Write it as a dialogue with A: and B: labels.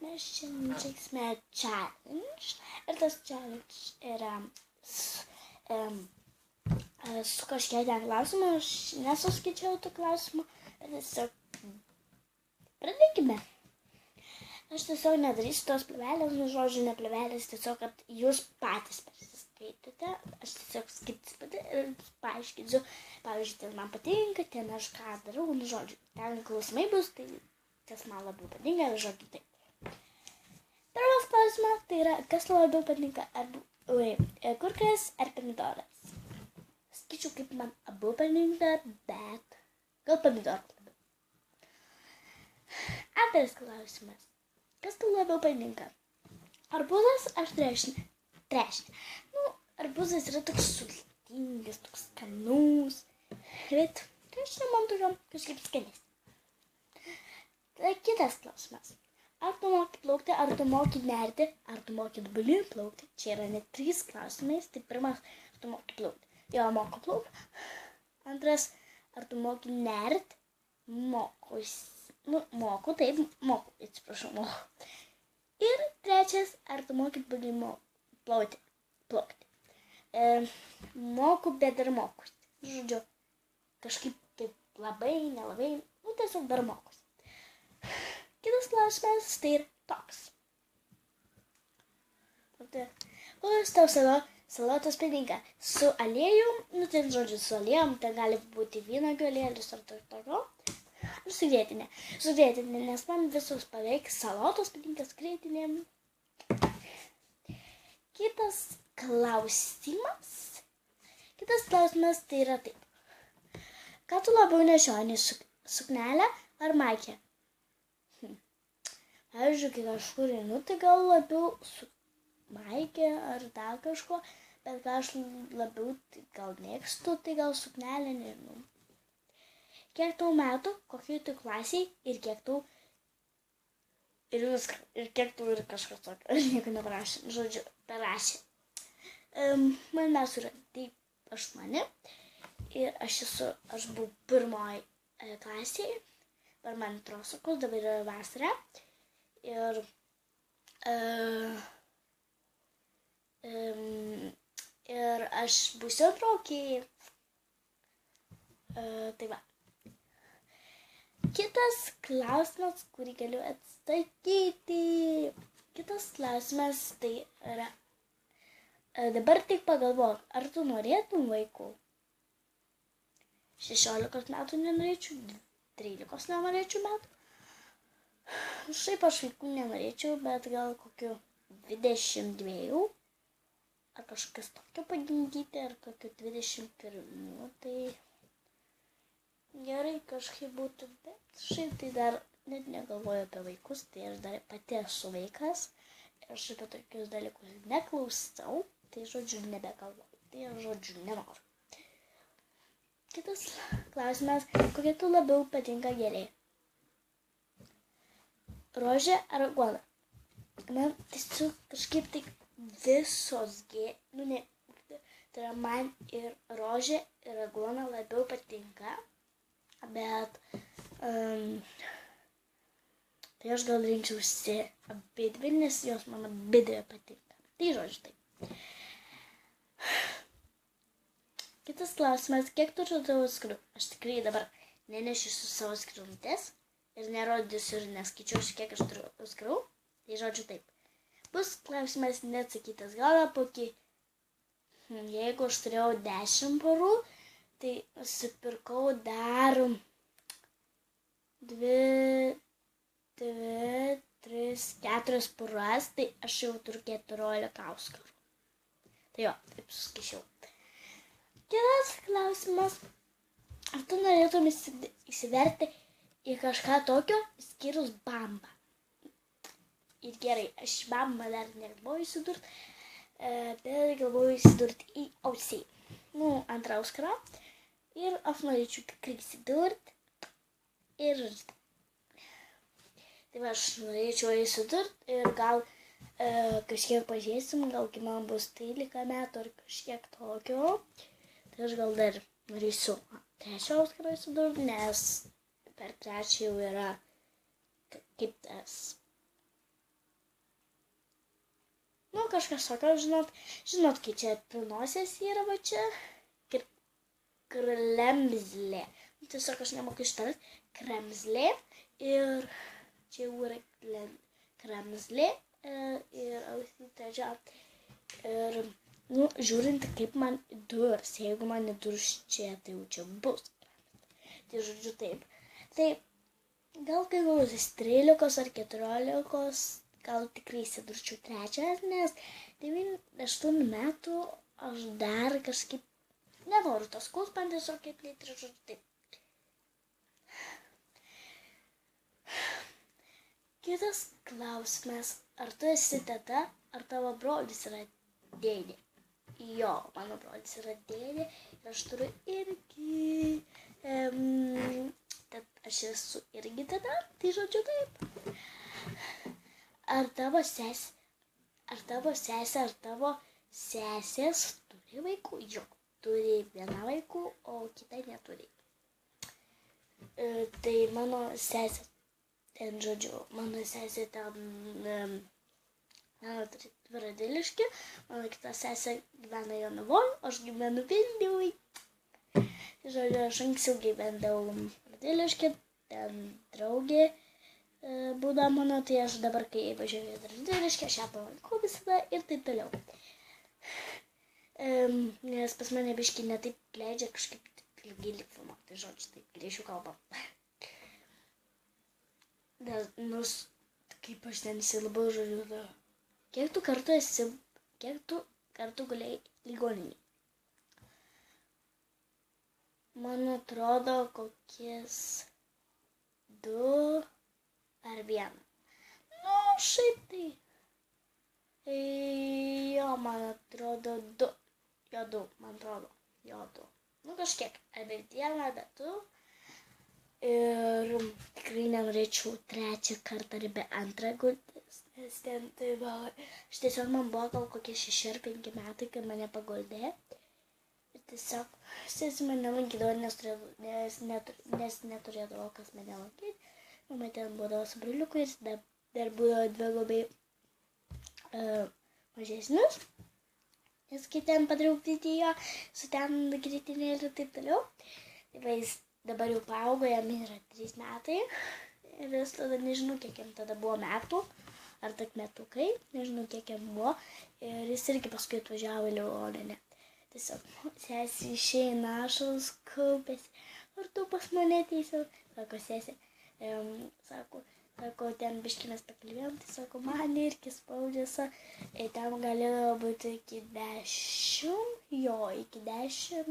A: mes šiandien žaiksime challenge. Ir tas challenge yra su kažkiek ten klausimų. Aš nesuskaičiau tų klausimų, bet tiesiog pradėkime. Aš tiesiog nedarysiu tos plevelės, žodžiu, ne plevelės, tiesiog, kad jūs patys persiskaitėte. Aš tiesiog skaitysiu pati ir paaiškinsiu. Pavyzdžiui, ten man patinka, ten aš ką darau, žodžiu, ten klausimai bus, tai kas man labiau patinka, žodžiu, taip. Pirmas klausimas, tai yra, kas labiau patinka, kur kas ar pomidoras? Skaičiu, kaip man abu patinka, bet gal pomidoras labiau. Antras klausimas. Kas tau labiau patinka? Arbūzas ar trešnė? Trešnė. Arbūzas yra toks sultingas, toks skanus. Bet trešnė man tokia kažkaip skanesnė. Tai kitas klausimas. Ar tu moki plaukti, ar tu moki nerti, ar tu moki dubulį plaukti? Čia yra net 3 klausimai. Tai pirmas, ar tu moki plaukti? Jo, moku plaukti. Antras, ar tu moki nerti? Moku, taip, moku, atsiprašau. Ir trečias, ar tu moki plaukti? Moku, bet dar mokusi. Žodžiu, kažkaip taip labai, nelabai, tiesiog dar mokusi. Kitas klausimas, tai ir toks. Kokios tau salotos patinka? Su aliejum, ten žodžiu, su aliejum, ten gali būti vynuogių aliejus ar tokio. Su grietinė, nes man visus paveiks salotos patinka su grietinė. Kitas klausimas tai yra taip. Ką tu labiau nešioji, suknelę ar maikę? Pavyzdžiui, kai kažkur einu, tai gal labiau su maikę ar dar kažko, bet ką aš labiau gal mėgstu, tai gal suknelę, nežinau. Kiek tau metų, kokiai tu klasiai ir kiek tau ir kažkas tokio, aš nieko neparašė, žodžiu, parašė. Man metų yra taip 8 ir aš buvau 1 klasėje, per man trosokus, dabar yra vasara ir aš būsiu antrokė. Tai va. Kitas klausimas, kurį galiu atsakyti. Kitas klausimas, tai yra, dabar tik pagalvok, ar tu norėtum vaikų? 16 metų nenorėčiau, 13 nenorėčiau metų. Šiaip aš vaikų nenorėčiau, bet gal kokiu 22, ar kažkas tokio pagimdyti, ar kokiu 21, tai gerai kažkaip būtų, bet šiaip tai dar net negalvoju apie vaikus, tai aš dar pati esu vaikas ir aš apie tokius dalykus neklausau, tai žodžiu nebegalvoju, tai žodžiu nenoriu. Kitas klausimas, kokia tu labiau patinka gėlė? Rožė ar aguona? Man tiesiog kažkaip tai visos tai yra man ir rožė ir aguona labiau patinka. Bet tai aš gal rinkčiausi abidvi, nes jos man abidvi patinka. Tai žodžiu taip. Kitas klausimas, kiek turiu tavo skirų? Aš tikrai dabar nenešiu savo skiruntes ir nerodysiu ir neskaičiuosiu, kiek aš turiu skirų. Tai žodžiu taip. Bus klausimas neatsakytas. Gal kokį, jeigu aš turėjau 10 porų, tai nusipirkau dar 2, 3, 4 poras, tai aš jau turiu 14 auskarų. Tai jo, taip suskaičiau. Kitas klausimas, ar tu norėtum įsiverti į kažką tokio, išskyrus bambą? Ir gerai, aš bambą dar negalvoju įsidurti, bet galvoju įsidurti į ausiai. Antrą auskarą. Ir aš norėčiau tikrai įsidurti. Ir tai aš norėčiau įsidurti ir gal kažkiek pažiūrėsim, gal kai man bus 13 metų ar kažkiek tokio. Tai aš gal dar norėsiu 3 auskarą įsidurti, nes per 3 jau yra kaip tas kažkas tokio, žinot, kai čia pinosies yra, va čia, kremzlė. Tiesiog aš nemoku ištart, kremzlė ir čia jau yra kremzlė ir ausį ir, žiūrint, kaip man durs, jeigu man nedurs čia, tai jau čia bus. Tai žodžiu taip. Tai gal kai gaus 13 ar 14, gal tikrai įsidurčiau 3, nes 8 metų aš dar kažkaip nenoriu tos kūs, man tiesiog kaip lėtri, žodžiu taip. Kitas klausimas, ar tu esi teta, ar tavo brolis yra dėdė? Jo, mano brolis yra dėdė ir aš turiu irgi, aš esu irgi teta, tai žodžiu taip. Ar tavo sesės turi vaikų? Jo, turi vieną vaikų, o kitą neturi. Tai mano sesė, mano sesė ten, mano Radvilišky, mano kita sesė gyvena Jonavoj, aš gyvenu Vilniuj. Žodžiu, aš anksčiau gyvendavau Radvilišky, ten draugė būdavo mano, tai aš dabar, kai važiuoju į Radviliškį, aš ją palaikau visada ir taip toliau. Nes pas mane biškį netaip leidžia kažkaip ilgai filmuoti, žodžiu, taip greičiau kalbam. Nors, kaip aš ten įsilabau, žodžiu, kiek tu kartų gulėjai ligoninėje? Man atrodo, kokies 2 ar 1. Nu, šiaip tai. Jo, man atrodo 2. Jo, 2, man atrodo. Jo, 2. Nu, kažkiek. Arba 1, arba 2. Ir tikrai nenorėčiau 3 kartą arba 2 gultis. Nes ten tai buvo. Aš tiesiog man buvo gal kokie 6 ar 5 metai, kai mane paguldė. Ir tiesiog sesė mane lankydavo, nes neturėdavo kas mane lankyti. Mama ten būdavo su broliuku ir dar būdavo 2 labai mažesnius. Nes kai ten padariau jo, su ten greitinėlį ir taip toliau. Tai jis dabar jau paaugo, jam yra 3 metai. Ir jis tada nežinau, kiek jam tada buvo metų. Ar tik metukai, nežinau, kiek jam buvo. Ir jis irgi paskui atvažiavo į ligoninę. Tiesiog sesė išeina, ašaros kaupėsi. Ar tu pas mane ateisi? Sako sesė. Sako, ten biškį mes pakalbėjom, tai sako, man irgi spaudžiasi. Ten galėjo būti iki 10, jo, iki 10.